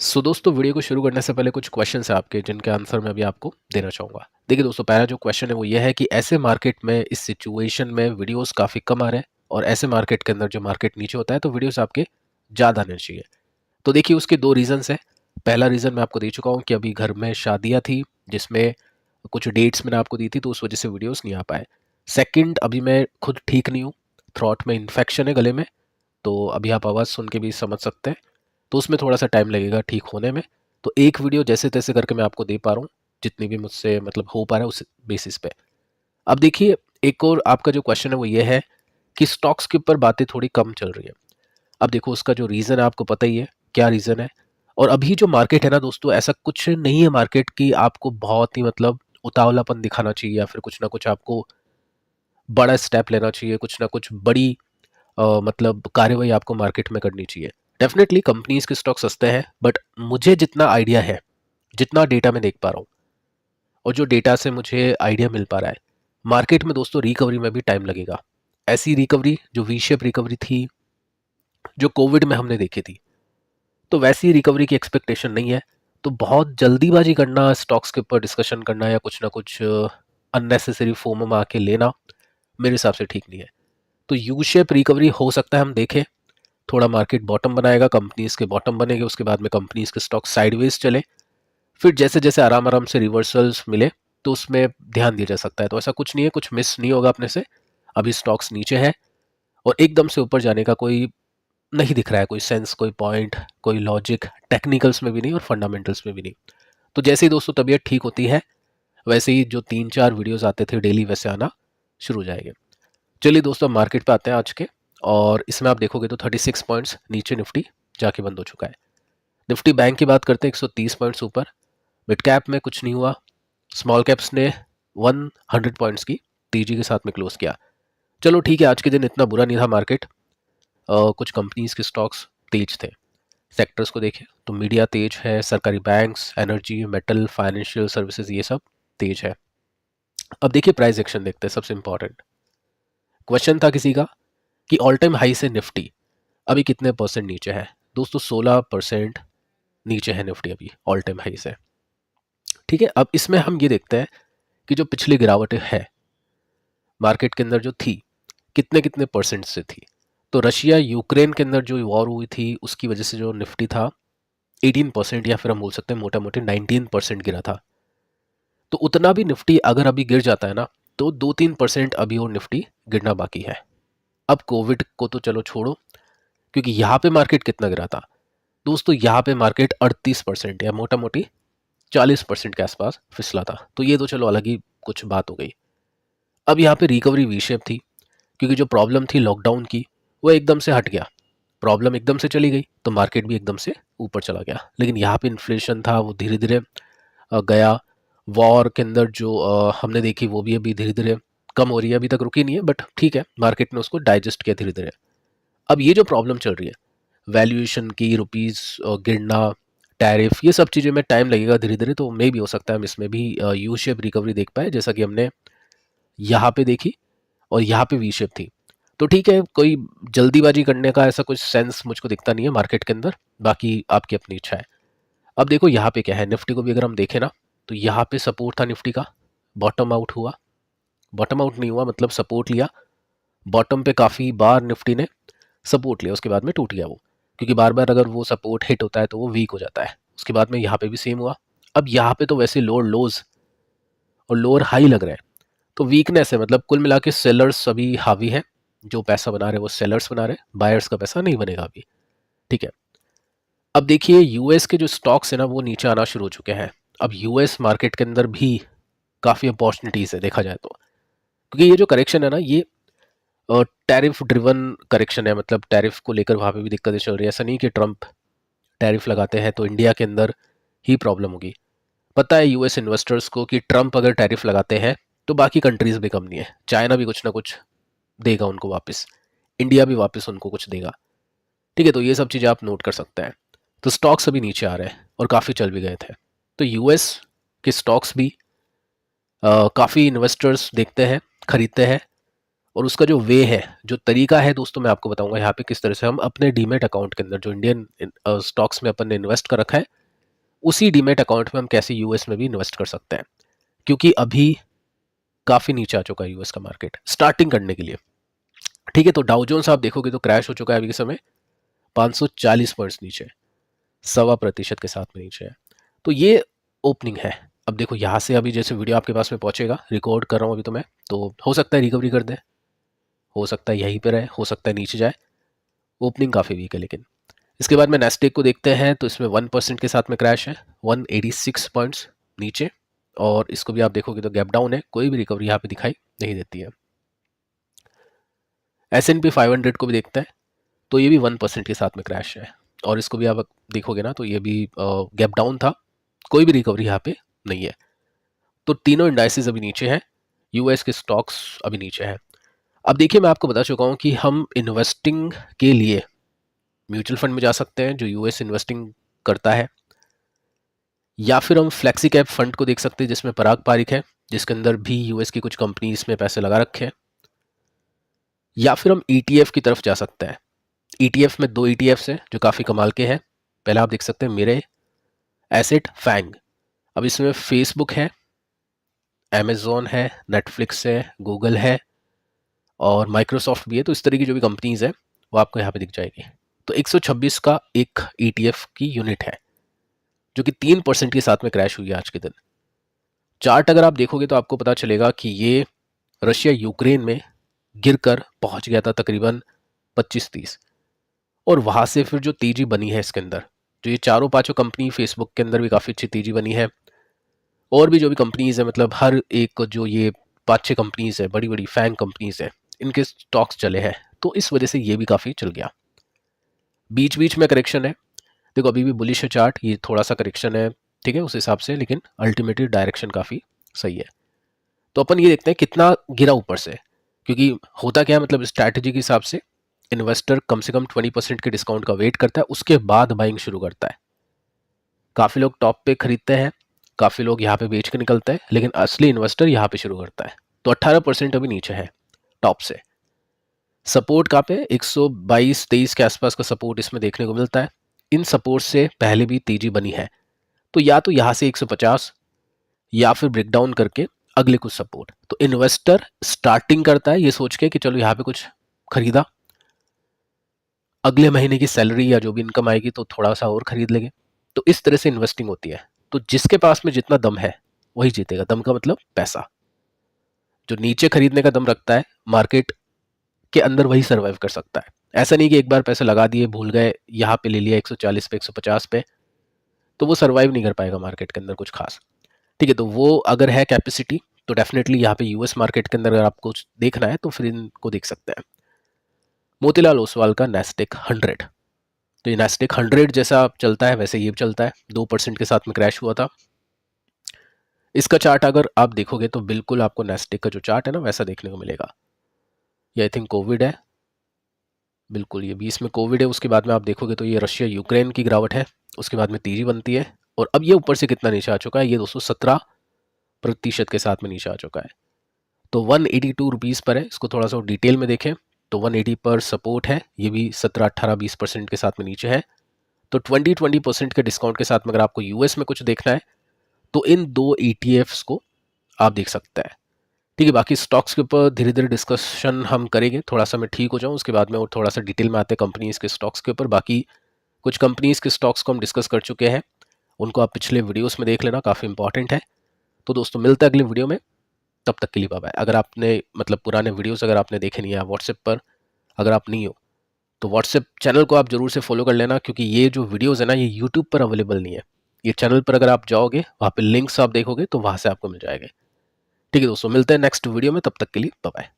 दोस्तों, वीडियो को शुरू करने से पहले कुछ क्वेश्चंस हैं आपके जिनके आंसर मैं अभी आपको देना चाहूँगा। देखिए दोस्तों, पहला जो क्वेश्चन है वो ये है कि ऐसे मार्केट में इस सिचुएशन में वीडियोस काफ़ी कम आ रहे हैं और ऐसे मार्केट के अंदर जो मार्केट नीचे होता है तो वीडियोस आपके ज़्यादा आने चाहिए। तो देखिए उसके दो रीज़न्स हैं। पहला रीज़न मैं आपको दे चुका हूँ कि अभी घर में शादियाँ थी जिसमें कुछ डेट्स मैंने आपको दी थी तो उस वजह से वीडियोस नहीं आ पाए। सेकंड, अभी मैं खुद ठीक नहीं हूँ, थ्रोट में इन्फेक्शन है गले में, तो अभी आप आवाज़ सुन के भी समझ सकते हैं, तो उसमें थोड़ा-सा टाइम लगेगा ठीक होने में। तो एक वीडियो जैसे-तैसे करके मैं आपको दे पा रहा हूँ, जितनी भी मुझसे मतलब हो पा रहा है उस बेसिस पे। अब देखिए, एक और आपका जो क्वेश्चन है वो ये है कि स्टॉक्स के ऊपर बातें थोड़ी कम चल रही है। अब देखो उसका जो रीज़न है आपको पता ही है, क्या रीज़न है। और अभी जो मार्केट है ना दोस्तों, ऐसा कुछ नहीं है मार्केट कि आपको बहुत ही मतलब उतावलापन दिखाना चाहिए या फिर कुछ ना कुछ आपको बड़ा स्टेप लेना चाहिए, कुछ ना कुछ बड़ी मतलब कार्रवाई आपको मार्केट में करनी चाहिए। डेफिनेटली कंपनीज के स्टॉक सस्ते हैं, बट मुझे जितना आइडिया है, जितना डेटा मैं देख पा रहा हूँ और जो डेटा से मुझे आइडिया मिल पा रहा है, मार्केट में दोस्तों रिकवरी में भी टाइम लगेगा। ऐसी रिकवरी जो वी शेप रिकवरी थी, जो कोविड में हमने देखी थी, तो वैसी रिकवरी की एक्सपेक्टेशन नहीं है। तो बहुत जल्दीबाजी करना, स्टॉक्स के ऊपर डिस्कशन करना या कुछ ना कुछ अननेसेसरी फोमो में आके लेना मेरे हिसाब से ठीक नहीं है। तो यू शेप रिकवरी हो सकता है हम देखें, थोड़ा मार्केट बॉटम बनाएगा, कंपनीज के बॉटम बनेंगे, उसके बाद में कंपनीज के स्टॉक साइडवेज चले, फिर जैसे जैसे आराम आराम से रिवर्सल्स मिले तो उसमें ध्यान दिया जा सकता है। तो ऐसा कुछ नहीं है, कुछ मिस नहीं होगा अपने से। अभी स्टॉक्स नीचे है और एकदम से ऊपर जाने का कोई नहीं दिख रहा है, कोई सेंस, कोई पॉइंट, कोई लॉजिक, टेक्निकल्स में भी नहीं और फंडामेंटल्स में भी नहीं। तो जैसे ही दोस्तों तबीयत ठीक होती है, वैसे ही जो 3-4 वीडियोस आते थे डेली वैसे आना शुरू हो जाएंगे। चलिए दोस्तों, मार्केट पे आते हैं आज के। और इसमें आप देखोगे तो 36 पॉइंट्स नीचे निफ्टी जाके बंद हो चुका है। निफ्टी बैंक की बात करते हैं, 130 पॉइंट्स ऊपर। मिड कैप में कुछ नहीं हुआ। स्मॉल कैप्स ने 100 पॉइंट्स की तेजी के साथ में क्लोज किया। चलो ठीक है, आज के दिन इतना बुरा नहीं था मार्केट। कुछ कंपनीज के स्टॉक्स तेज थे। सेक्टर्स को देखें तो मीडिया तेज है, सरकारी banks, energy, metal, financial services, ये सब तेज है। अब देखिए प्राइस एक्शन देखते हैं, सबसे इंपॉर्टेंट क्वेश्चन था किसी का कि ऑल टाइम हाई से निफ्टी अभी कितने परसेंट नीचे है। दोस्तों 16% नीचे है निफ्टी अभी ऑल टाइम हाई से। ठीक है, अब इसमें हम ये देखते हैं कि जो पिछली गिरावट है मार्केट के अंदर जो थी, कितने कितने परसेंट से थी। तो रशिया यूक्रेन के अंदर जो वॉर हुई थी उसकी वजह से जो निफ्टी था 18%, या फिर हम बोल सकते हैं मोटा मोटी 19% गिरा था। तो उतना भी निफ्टी अगर अभी गिर जाता है ना, तो 2-3% अभी और निफ्टी गिरना बाकी है। अब कोविड को तो चलो छोड़ो, क्योंकि यहाँ पे मार्केट कितना गिरा था दोस्तों, यहाँ पे मार्केट 38% या मोटा मोटी 40% के आसपास फिसला था। तो ये तो चलो अलग ही कुछ बात हो गई। अब यहाँ पे रिकवरी वी शेप थी, क्योंकि जो प्रॉब्लम थी लॉकडाउन की वो एकदम से हट गया। प्रॉब्लम एकदम से चली गई तो मार्केट भी एकदम से ऊपर चला गया। लेकिन यहाँ पे इन्फ्लेशन था वो धीरे धीरे गया। वॉर के अंदर जो हमने देखी वो भी अभी धीरे धीरे कम हो रही है, अभी तक रुकी नहीं है, बट ठीक है, मार्केट ने उसको डाइजेस्ट किया धीरे धीरे। अब ये जो प्रॉब्लम चल रही है वैल्यूएशन की, रुपीज़ गिरना, टैरिफ, ये सब चीज़ें में टाइम लगेगा धीरे धीरे। तो मे भी हो सकता है हम इसमें भी यू शेप रिकवरी देख पाए, जैसा कि हमने यहाँ पे देखी और यहाँ पे वी शेप थी। तो ठीक है, कोई जल्दीबाजी करने का ऐसा कुछ सेंस मुझको दिखता नहीं है मार्केट के अंदर। बाकी आपकी अपनी इच्छा है। अब देखो यहाँ पे क्या है, निफ्टी को भी अगर हम देखें ना, तो यहाँ पे सपोर्ट था निफ्टी का, बॉटम आउट हुआ, बॉटम आउट नहीं हुआ मतलब सपोर्ट लिया। बॉटम पे काफ़ी बार निफ्टी ने सपोर्ट लिया, उसके बाद में टूट गया वो, क्योंकि बार बार अगर वो सपोर्ट हिट होता है तो वो वीक हो जाता है। उसके बाद में यहाँ पे भी सेम हुआ। अब यहाँ पे तो वैसे लोअर लोज और लोअर हाई लग रहे हैं, तो वीकनेस है, मतलब कुल मिला के सेलर्स अभी हावी है। जो पैसा बना रहे वो सेलर्स बना रहे, बायर्स का पैसा नहीं बनेगा अभी। ठीक है, अब देखिए यूएस के जो स्टॉक्स है ना वो नीचे आना शुरू हो चुके हैं। अब यूएस मार्केट के अंदर भी काफ़ी अपॉर्चुनिटीज़ है देखा जाए तो, क्योंकि ये जो करेक्शन है ना ये टैरिफ ड्रिवन करेक्शन है। मतलब टैरिफ को लेकर वहाँ पे भी दिक्कतें चल रही है। ऐसा नहीं कि ट्रम्प टैरिफ लगाते हैं तो इंडिया के अंदर ही प्रॉब्लम होगी। पता है यूएस इन्वेस्टर्स को कि ट्रम्प अगर टैरिफ लगाते हैं तो बाकी कंट्रीज भी कम नहीं है, चाइना भी कुछ ना कुछ देगा उनको वापस, इंडिया भी वापस उनको कुछ देगा। ठीक है, तो ये सब चीज़ें आप नोट कर सकते हैं। तो स्टॉक्स अभी नीचे आ रहे हैं और काफ़ी चल भी गए थे। तो यूएस के स्टॉक्स भी काफ़ी इन्वेस्टर्स देखते हैं, खरीदते हैं। और उसका जो वे है, जो तरीका है दोस्तों, मैं आपको बताऊंगा यहाँ पे किस तरह से हम अपने डीमेट अकाउंट के अंदर जो इंडियन स्टॉक्स में अपन ने इन्वेस्ट कर रखा है, उसी डीमेट अकाउंट में हम कैसे यूएस में भी इन्वेस्ट कर सकते हैं, क्योंकि अभी काफी नीचे आ चुका है यूएस का मार्केट स्टार्टिंग करने के लिए। ठीक है, तो डाउ जोन्स आप देखोगे तो क्रैश हो चुका है अभी के समय 540 पॉइंट्स नीचे, 1.25% के साथ में नीचे है। तो ये ओपनिंग है। अब देखो यहाँ से अभी जैसे वीडियो आपके पास में पहुंचेगा, रिकॉर्ड कर रहा हूँ अभी तो मैं, तो हो सकता है रिकवरी कर दे, हो सकता है यहीं पे रहे, हो सकता है नीचे जाए। ओपनिंग काफ़ी वीक है। लेकिन इसके बाद में नेस्टेक को देखते हैं तो इसमें 1% के साथ में क्रैश है, 186 पॉइंट्स नीचे। और इसको भी आप देखोगे तो गैप डाउन है, कोई भी रिकवरी यहाँ पे दिखाई नहीं देती है। S&P 500 को भी देखते हैं तो ये भी 1% के साथ में क्रैश है, और इसको भी आप देखोगे ना तो ये भी गैप डाउन था, कोई भी रिकवरी यहाँ पे नहीं है। तो तीनों इंडाइसेस अभी नीचे हैं, यूएस के स्टॉक्स अभी नीचे हैं। अब देखिए, मैं आपको बता चुका हूँ कि हम इन्वेस्टिंग के लिए म्यूचुअल फंड में जा सकते हैं जो यूएस इन्वेस्टिंग करता है, या फिर हम फ्लेक्सी कैप फंड को देख सकते हैं जिसमें पराग पारिक है, जिसके अंदर भी यूएस की कुछ कंपनीज में पैसे लगा रखे हैं, या फिर हम ईटीएफ की तरफ जा सकते हैं। ईटीएफ में 2 ईटीएफ्स हैं जो काफ़ी कमाल के हैं। पहले आप देख सकते हैं मेरे एसेट फैंग। अब इसमें फेसबुक है, अमेजोन है, नेटफ्लिक्स है, गूगल है और माइक्रोसॉफ्ट भी है। तो इस तरह की जो भी कंपनीज है वो आपको यहाँ पे दिख जाएगी। तो 126 का एक ईटीएफ की यूनिट है जो कि 3% के साथ में क्रैश हुई है आज के दिन। चार्ट अगर आप देखोगे तो आपको पता चलेगा कि ये रशिया यूक्रेन में गिरकर पहुंच गया था तकरीबन 25-30, और वहां से फिर जो तेजी बनी है इसके अंदर, जो ये चारों पांचों कंपनी, फेसबुक के अंदर भी काफ़ी अच्छी तेजी बनी है, और भी जो भी कंपनीज है, मतलब हर एक जो ये 5-6 कंपनीज है, बड़ी बड़ी फैंग कंपनीज है, इनके स्टॉक्स चले हैं। तो इस वजह से ये भी काफ़ी चल गया। बीच बीच में करेक्शन है, देखो अभी भी बुलिश है चार्ट, ये थोड़ा सा करेक्शन है, ठीक है, उस हिसाब से, लेकिन अल्टीमेटली डायरेक्शन काफ़ी सही है। तो अपन ये देखते हैं कितना गिरा ऊपर से, क्योंकि होता क्या है, मतलब स्ट्रैटेजी के हिसाब से इन्वेस्टर कम से कम 20% के डिस्काउंट का वेट करता है, उसके बाद बाइंग शुरू करता है। काफ़ी लोग टॉप पे खरीदते हैं, काफ़ी लोग यहाँ पे बेच के निकलते हैं, लेकिन असली इन्वेस्टर यहाँ पे शुरू करता है। तो 18% अभी नीचे है टॉप से। सपोर्ट कहाँ पे, 122-23 के आसपास का सपोर्ट इसमें देखने को मिलता है। इन सपोर्ट से पहले भी तेजी बनी है, तो या तो यहाँ से 150 या फिर ब्रेकडाउन करके अगले कुछ सपोर्ट। तो इन्वेस्टर स्टार्टिंग करता है ये सोच के कि चलो यहाँ पे कुछ खरीदा, अगले महीने की सैलरी या जो भी इनकम आएगी तो थोड़ा सा और खरीद लेंगे। तो इस तरह से इन्वेस्टिंग होती है। तो जिसके पास में जितना दम है वही जीतेगा। दम का मतलब पैसा, जो नीचे खरीदने का दम रखता है मार्केट के अंदर वही सर्वाइव कर सकता है। ऐसा नहीं कि एक बार पैसे लगा दिए, भूल गए, यहाँ पे ले लिया 140 पे, 150 पे, तो वो सर्वाइव नहीं कर पाएगा मार्केट के अंदर कुछ खास। ठीक है, तो वो अगर है कैपेसिटी तो डेफिनेटली यहाँ पे यूएस मार्केट के अंदर अगर आपको कुछ देखना है तो फिर इनको देख सकते हैं। मोतीलाल ओसवाल का नेस्टेक 100, तो ये नेस्टेक 100 जैसा चलता है वैसे ये भी चलता है, 2% के साथ में क्रैश हुआ था। इसका चार्ट अगर आप देखोगे तो बिल्कुल आपको नेस्टेक का जो चार्ट है ना वैसा देखने को मिलेगा। ये आई थिंक कोविड है, बिल्कुल ये 20 में कोविड है। उसके बाद में आप देखोगे तो ये रशिया यूक्रेन की गिरावट है, उसके बाद में तेजी बनती है, और अब ये ऊपर से कितना नीचे आ चुका है, ये 217% के साथ में नीचे आ चुका है। तो 182 रुपीज़ पर है। इसको थोड़ा सा डिटेल में देखें तो 180 पर सपोर्ट है, ये भी 17-18-20% के साथ में नीचे है। तो 20% के डिस्काउंट के साथ में अगर आपको यूएस में कुछ देखना है तो इन 2 ETFs को आप देख सकते हैं। ठीक है, बाकी स्टॉक्स के ऊपर धीरे धीरे डिस्कशन हम करेंगे, थोड़ा सा मैं ठीक हो जाऊँ उसके बाद में और थोड़ा सा डिटेल में आते हैं कंपनीज के स्टॉक्स के ऊपर। बाकी कुछ कंपनीज के स्टॉक्स को हम डिस्कस कर चुके हैं, उनको आप पिछले वीडियोस में देख लेना, काफ़ी इंपॉर्टेंट है। तो दोस्तों मिलते हैं अगले वीडियो में, तब तक के लिए बाय बाय। अगर आपने मतलब पुराने वीडियोस अगर आपने देखे नहीं है व्हाट्सएप पर अगर आप नहीं हो तो व्हाट्सएप चैनल को आप जरूर से फॉलो कर लेना, क्योंकि ये जो वीडियोस है ना ये यूट्यूब पर अवेलेबल नहीं है। ये चैनल पर अगर आप जाओगे वहाँ पे लिंक्स आप देखोगे तो वहाँ से आपको मिल जाएंगे। ठीक है दोस्तों, मिलते हैं नेक्स्ट वीडियो में, तब तक के लिए बाय बाय।